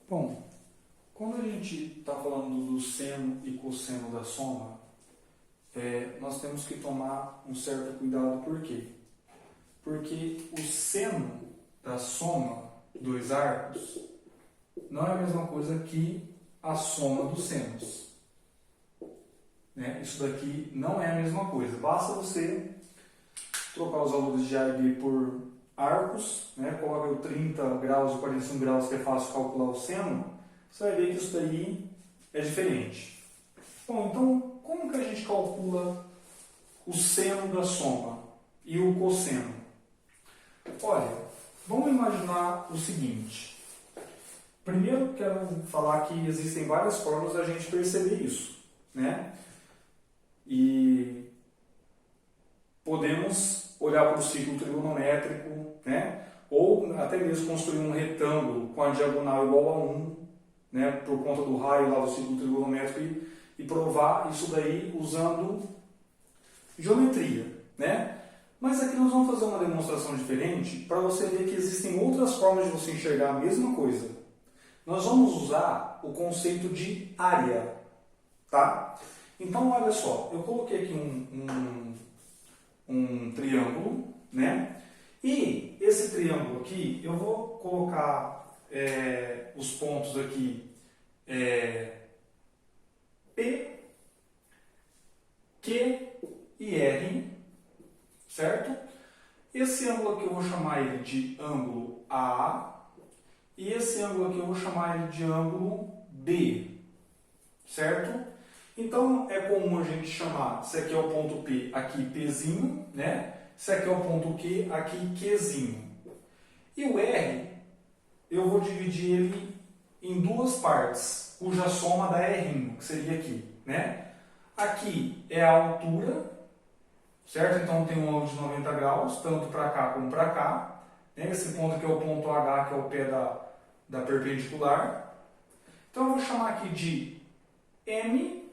Bom, quando a gente está falando do seno e cosseno da soma, nós temos que tomar um certo cuidado. Por quê? Porque o seno da soma dos arcos não é a mesma coisa que a soma dos senos. Né? Isso daqui não é a mesma coisa. Basta você trocar os valores de A e B por arcos, né? Coloca o 30 graus e 45 graus, que é fácil calcular o seno, você vai ver que isso daí é diferente. Bom, então, como que a gente calcula o seno da soma e o cosseno? Olha, vamos imaginar o seguinte. Primeiro, quero falar que existem várias formas da gente perceber isso, né? E podemos olhar para o ciclo trigonométrico, né? Ou até mesmo construir um retângulo com a diagonal igual a 1, né? Por conta do raio lá do ciclo trigonométrico e provar isso daí usando geometria, né? Mas aqui nós vamos fazer uma demonstração diferente para você ver que existem outras formas de você enxergar a mesma coisa. Nós vamos usar o conceito de área, tá? Então, olha só, eu coloquei aqui um triângulo, né? E esse triângulo aqui, eu vou colocar os pontos aqui P, Q e R, certo? Esse ângulo aqui eu vou chamar ele de ângulo A, e esse ângulo aqui eu vou chamar ele de ângulo B, certo? Então, é comum a gente chamar, se aqui é o ponto P, aqui Pzinho, né? Se aqui é o ponto Q, aqui Qzinho. E o R, eu vou dividir ele em duas partes, cuja soma dá R, que seria aqui, né? Aqui é a altura, certo? Então, tem um ângulo de 90 graus, tanto para cá como para cá. Né? Esse ponto aqui é o ponto H, que é o pé da perpendicular. Então, eu vou chamar aqui de M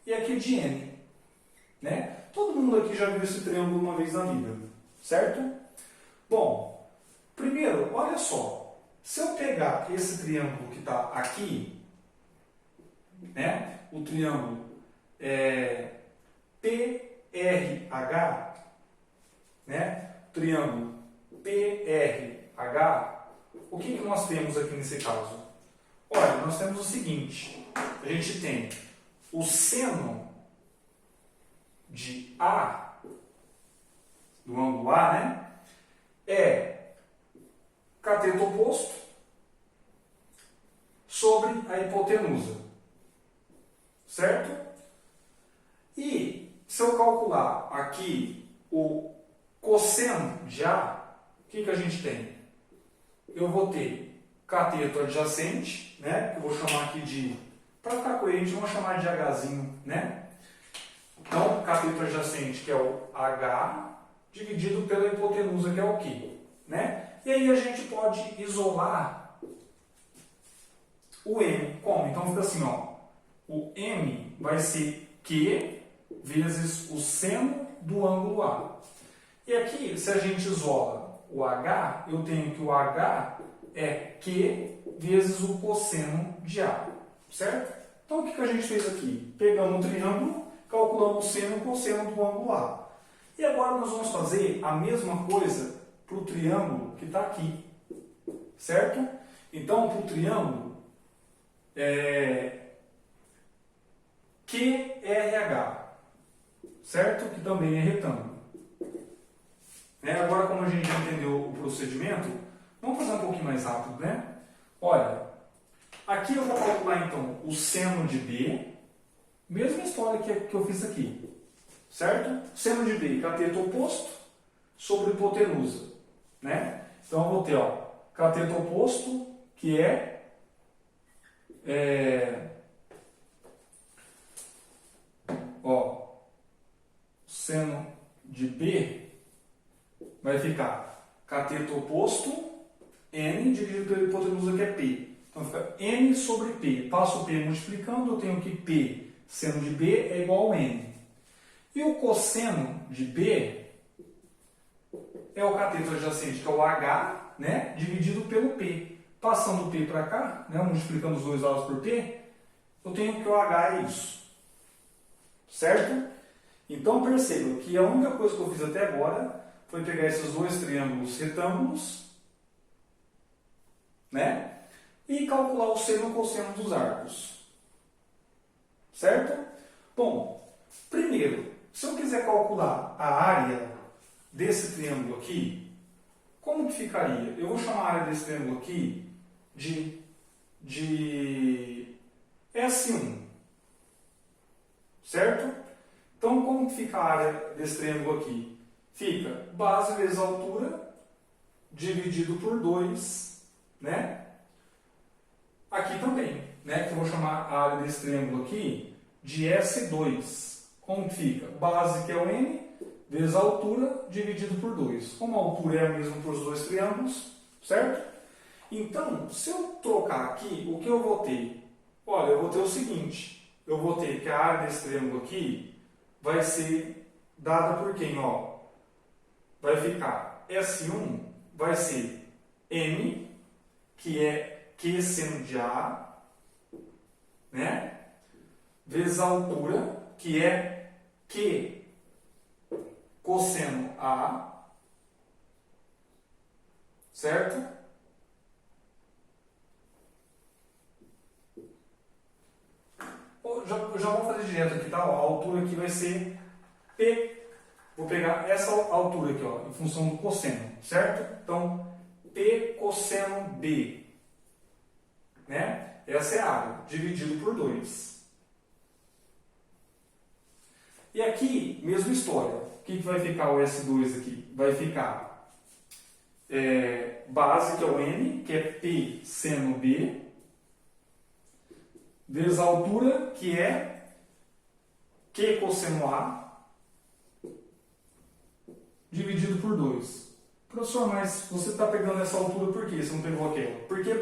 e aqui de N. Né? Todo mundo aqui já viu esse triângulo uma vez na vida, certo? Bom, primeiro, olha só. Se eu pegar esse triângulo que está aqui, né? O triângulo PRH, né? Triângulo PRH, o que nós temos aqui nesse caso? Olha, nós temos o seguinte, a gente tem o seno de A, do ângulo A, né? É cateto oposto sobre a hipotenusa, certo? E se eu calcular aqui o cosseno de A, o que a gente tem? Eu vou ter cateto adjacente, né? Que eu vou chamar aqui de, para ficar coerente, vamos chamar de Hzinho, né? Então, cateto adjacente, que é o H, dividido pela hipotenusa, que é o Q, né? E aí a gente pode isolar o M. Como? Então fica assim, ó. O M vai ser Q vezes o seno do ângulo A. E aqui, se a gente isola o H, eu tenho que o H é Q vezes o cosseno de A, certo? Então, o que a gente fez aqui? Pegamos o triângulo, calculamos o seno e o cosseno do ângulo A. E agora nós vamos fazer a mesma coisa para o triângulo que está aqui, certo? Então, para o triângulo, QRH, certo? Que também é retângulo. Agora, como a gente já entendeu o procedimento, vamos fazer um pouquinho mais rápido, né? Olha, aqui eu vou calcular, então, o seno de B, mesma história que eu fiz aqui, certo? Seno de B, cateto oposto sobre hipotenusa, né? Então, eu vou ter, ó, cateto oposto, que seno de B vai ficar cateto oposto, N dividido pela hipotenusa, que é P. Então fica N sobre P. Passo o P multiplicando, eu tenho que P, seno de B, é igual a N. E o cosseno de B é o cateto adjacente, que é o H, né, dividido pelo P. passando o P para cá, né, multiplicando os dois lados por P, eu tenho que o H é isso. Certo? Então perceba que a única coisa que eu fiz até agora foi pegar esses dois triângulos retângulos, né, e calcular o seno e o cosseno dos arcos. Certo? Bom, primeiro, se eu quiser calcular a área desse triângulo aqui, como que ficaria? Eu vou chamar a área desse triângulo aqui de S1. Certo? Então, como que fica a área desse triângulo aqui? Fica base vezes altura dividido por 2, né? Aqui também, né? Que eu vou chamar a área desse triângulo aqui de S2. Como que fica? Base, que é o N, vezes a altura dividido por 2. Como a altura é a mesma para os dois triângulos, certo? Então, se eu trocar aqui, o que eu vou ter? Olha, eu vou ter o seguinte. Eu vou ter que a área desse triângulo aqui vai ser dada por quem? Ó, vai ficar S1, vai ser M, que é Q seno de A, né? Vezes a altura, que é Q cosseno A, certo? Já vou fazer direto aqui, tá? Ó, a altura aqui vai ser P. Vou pegar essa altura aqui, ó, em função do cosseno, certo? Então, P cosseno B, né? Essa é a área, dividido por 2. E aqui, mesma história. O que vai ficar o S2 aqui? Vai ficar base, que é o N, que é P seno B, vezes a altura, que é Q cosseno A, dividido por 2. Professor, mas você está pegando essa altura por quê? Você não pegou aquela? Porque,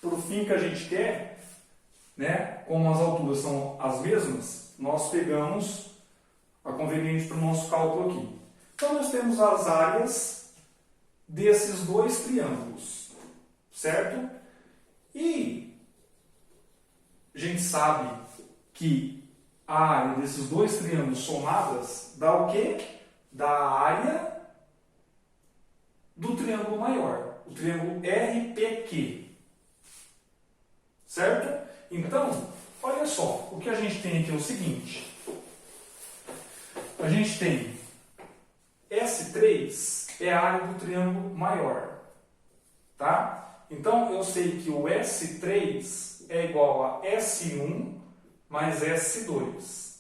para o fim que a gente quer, né, como as alturas são as mesmas, nós pegamos a conveniente para o nosso cálculo aqui. Então, nós temos as áreas desses dois triângulos, certo? E a gente sabe que a área desses dois triângulos somadas dá o quê? Dá a área do triângulo maior, o triângulo RPQ. Certo? Então, olha só, o que a gente tem aqui é o seguinte. A gente tem S3 é a área do triângulo maior. Tá? Então, eu sei que o S3 é igual a S1 mais S2.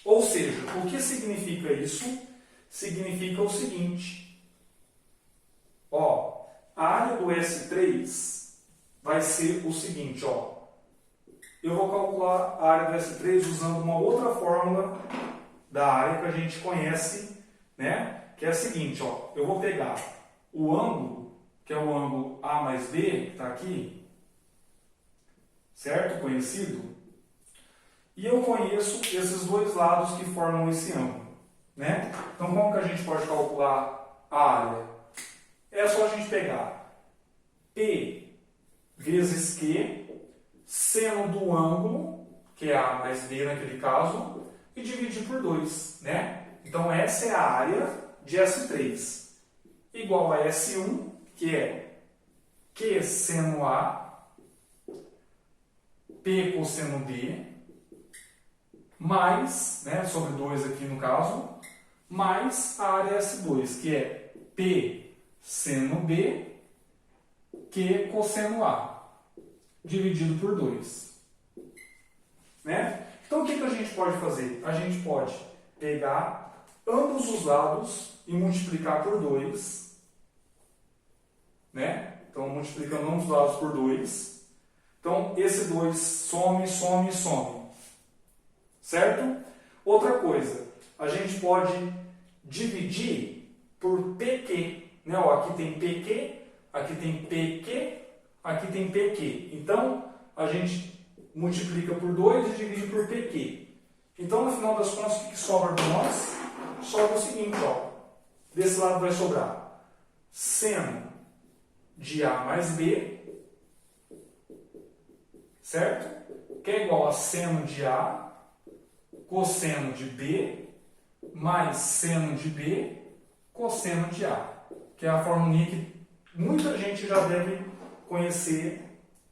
Ou seja, o que significa isso? Significa o seguinte. Ó, a área do S3 vai ser o seguinte, ó. Eu vou calcular a área do S3 usando uma outra fórmula da área que a gente conhece, né? Que é a seguinte, ó. Eu vou pegar o ângulo, que é o ângulo A mais B, que está aqui, certo? Conhecido. E eu conheço esses dois lados que formam esse ângulo, né? Então, como que a gente pode calcular a área? É só a gente pegar P vezes Q, seno do ângulo, que é A mais B naquele caso, e dividir por 2, né? Então, essa é a área de S3, igual a S1, que é Q seno A, P cosseno B, mais, né, sobre 2 aqui no caso, mais a área S2, que é P seno B, Q cosseno A, dividido por 2. Né? Então, o que a gente pode fazer? A gente pode pegar ambos os lados e multiplicar por 2. Né? Então, multiplicando ambos os lados por 2. Então, esse 2 some, some, some. Certo? Outra coisa, a gente pode dividir por PQ. Né? Ó, aqui tem PQ, aqui tem PQ, aqui tem PQ. Então, a gente multiplica por 2 e divide por PQ. Então, no final das contas, o que sobra para nós? Sobra o seguinte, ó. Desse lado vai sobrar seno de A mais B certo? Que é igual a seno de A, cosseno de B, mais seno de B, cosseno de A. Que é a formulinha que muita gente já deve conhecer,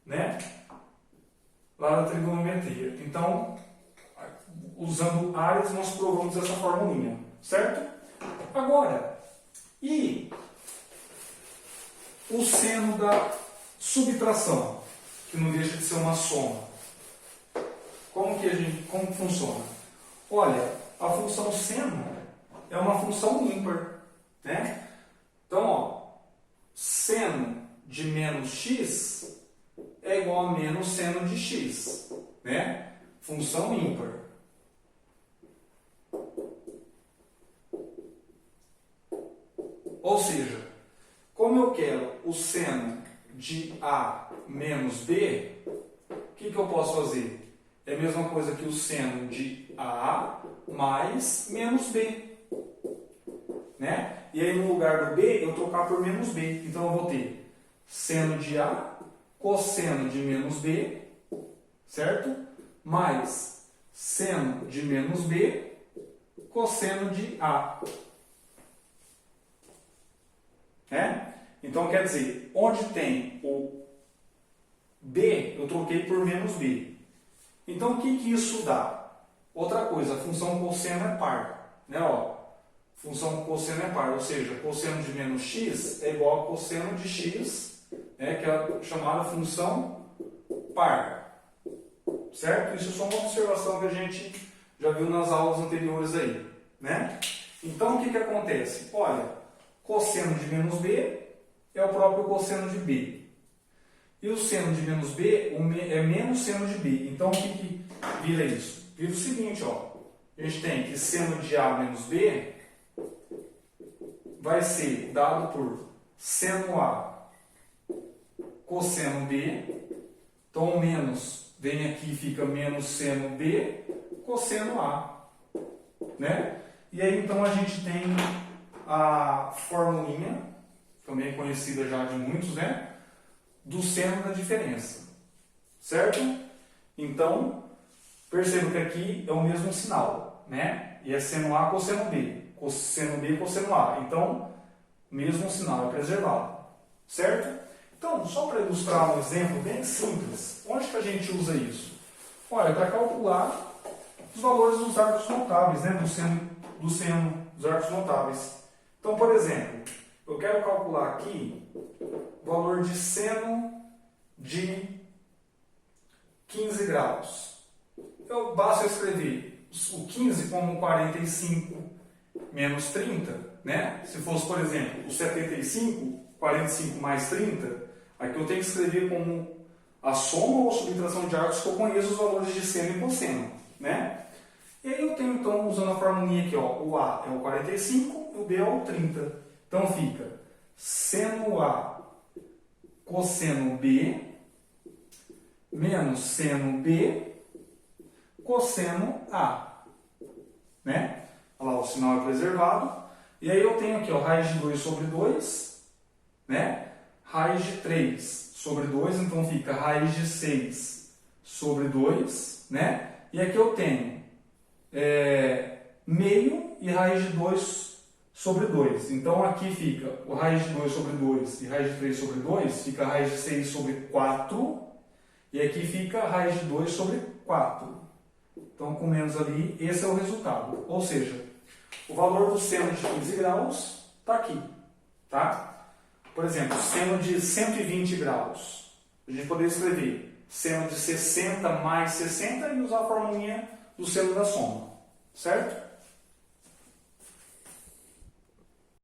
né? Lá da trigonometria. Então, usando áreas, nós provamos essa formulinha, certo? Agora, e o seno da subtração, que não deixa de ser uma soma? Como funciona? Olha, a função seno é uma função ímpar, né? Então, ó, seno de menos x é igual a menos seno de x, né? Função ímpar. Ou seja, como eu quero o seno de A menos B, o que eu posso fazer? É a mesma coisa que o seno de A mais menos B, né? E aí no lugar do B eu trocar por menos B. Então eu vou ter seno de A, cosseno de menos B, certo? Mais seno de menos B, cosseno de A. Então quer dizer, onde tem o B, eu troquei por menos B. Então o que isso dá? Outra coisa, a função cosseno é par, né? Ó, função cosseno é par, ou seja, cosseno de menos x é igual a cosseno de x, né? Que é a chamada função par, certo? Isso é só uma observação que a gente já viu nas aulas anteriores aí, né? Então o que acontece? Olha, cosseno de menos b é o próprio cosseno de b. E o seno de menos b é menos seno de b. Então, o que vira isso? Vira o seguinte, ó. A gente tem que seno de a menos b vai ser dado por seno a cosseno b. Então, o menos vem aqui e fica menos seno b cosseno a. Né? E aí, então, a gente tem a formulinha, também conhecida já de muitos, né? Do seno da diferença, certo? Então, perceba que aqui é o mesmo sinal, né? E é seno A cosseno B, cosseno B cosseno A. Então, mesmo sinal é preservado, certo? Então, só para ilustrar um exemplo bem simples, onde que a gente usa isso? Olha, para calcular os valores dos arcos notáveis, né? Do seno dos arcos notáveis. Então, por exemplo, eu quero calcular aqui o valor de seno de 15 graus. Eu basta escrever o 15 como 45 menos 30, né? Se fosse, por exemplo, o 75, 45 mais 30, aqui eu tenho que escrever como a soma ou a subtração de arcos que eu conheço os valores de seno e cosseno, né? E aí eu tenho, então, usando a formulinha aqui, ó, o A é o 45 e o B é o 30. Então fica seno A cosseno B menos seno B cosseno A, né? Olha lá, o sinal é preservado. E aí eu tenho aqui, ó, raiz de 2 sobre 2, né? Raiz de 3 sobre 2, então fica raiz de 6 sobre 2, né? E aqui eu tenho meio e raiz de 2 sobre 2. Então aqui fica o raiz de 2 sobre 2 e raiz de 3 sobre 2, fica a raiz de 6 sobre 4, e aqui fica a raiz de 2 sobre 4. Então, com menos ali, esse é o resultado. Ou seja, o valor do seno de 15 graus está aqui, tá? Por exemplo, seno de 120 graus. A gente poderia escrever seno de 60 mais 60 e usar a formulinha do seno da soma, certo?